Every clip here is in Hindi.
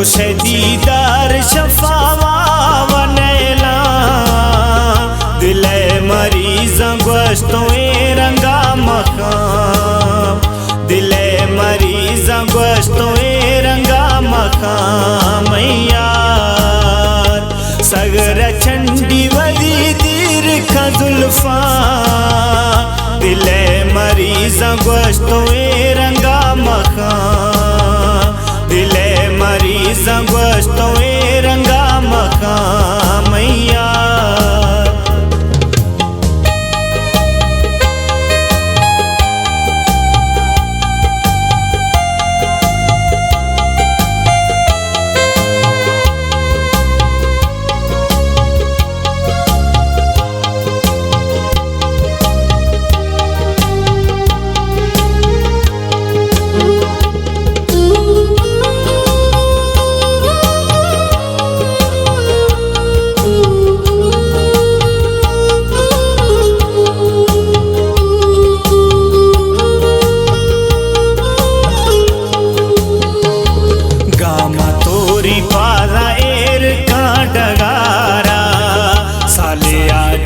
शे दीदार शफावा वनेला दिले मरीज गोश्तों रंगा मकाम दिले मरीज गोश्तों रंगा मकाम यार सगर चंडी वली दीर खजुल्फा दिले मरीज गोश्तों रंगा मकाम दिले मरीज गोश्तों रंगा मकाम यार।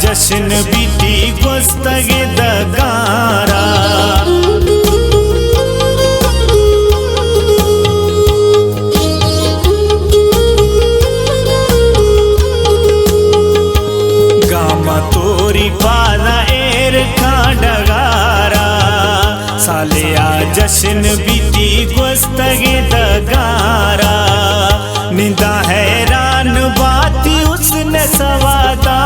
जश्न बीती गुस्तगे दगारा गामा तोरी पाला एर का डगारा सालिया जश्न बीती गुस्तगे दगारा निंदा हैरान बाती उसने सवादा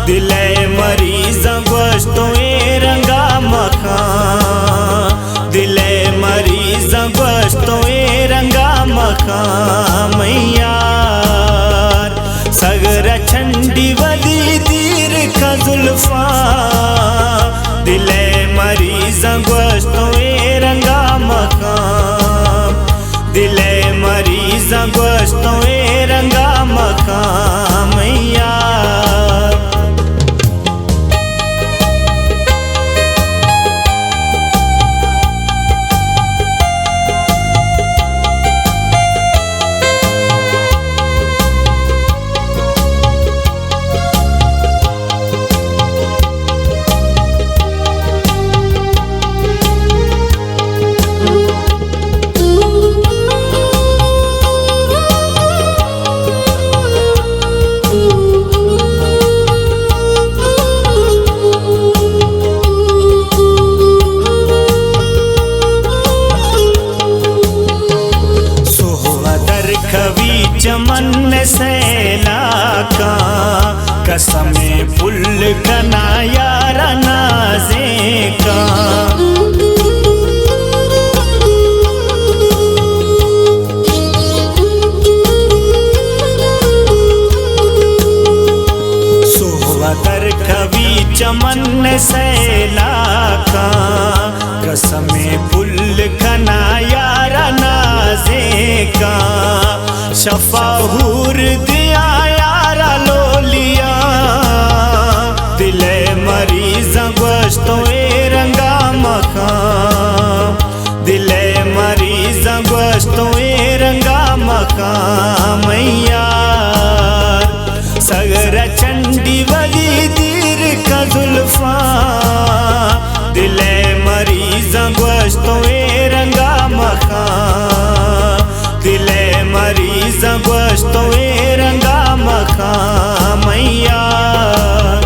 दिले मरीज गोश्तों रंगा मकाम दिले मरीज गोश्तों रंगा मकाम यार सगर चंडी वली दीर खजुल्फा दिले मरीज गोश्तों रंगा मकाम दिले मरीज गोश्तों रंगा मकाम यार। चमन सैला का कसमे पुल कना यार नाजे का सोहदर कवि चमन सैला का कसमे पुल कना यार नाजे का शफाहूर दिया यारा लोलिया दिले मरीज गोश्तों रंगा मकाम दिले मरीज गोश्तों रंगा मकाम यार सगर चंडी वली दीर खजुल्फा दिले मरीज गोश्तों रंगा मकाम दिले मरीज गोश्तों रंगा मकाम यार।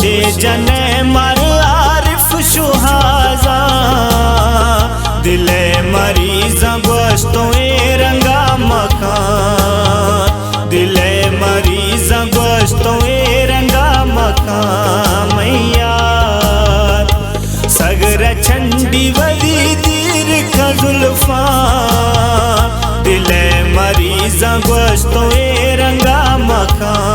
खुशे जने मर आरिफ शुहाजा दिले मरीज़ गोश्तों ए रंगा मकान दिले मरीज़ गोश्तों ए रंगा मकान मैया सगर चंडी वदी दीर का जुल्फा दिले मरीज़ गोश्तों ए रंगा मकान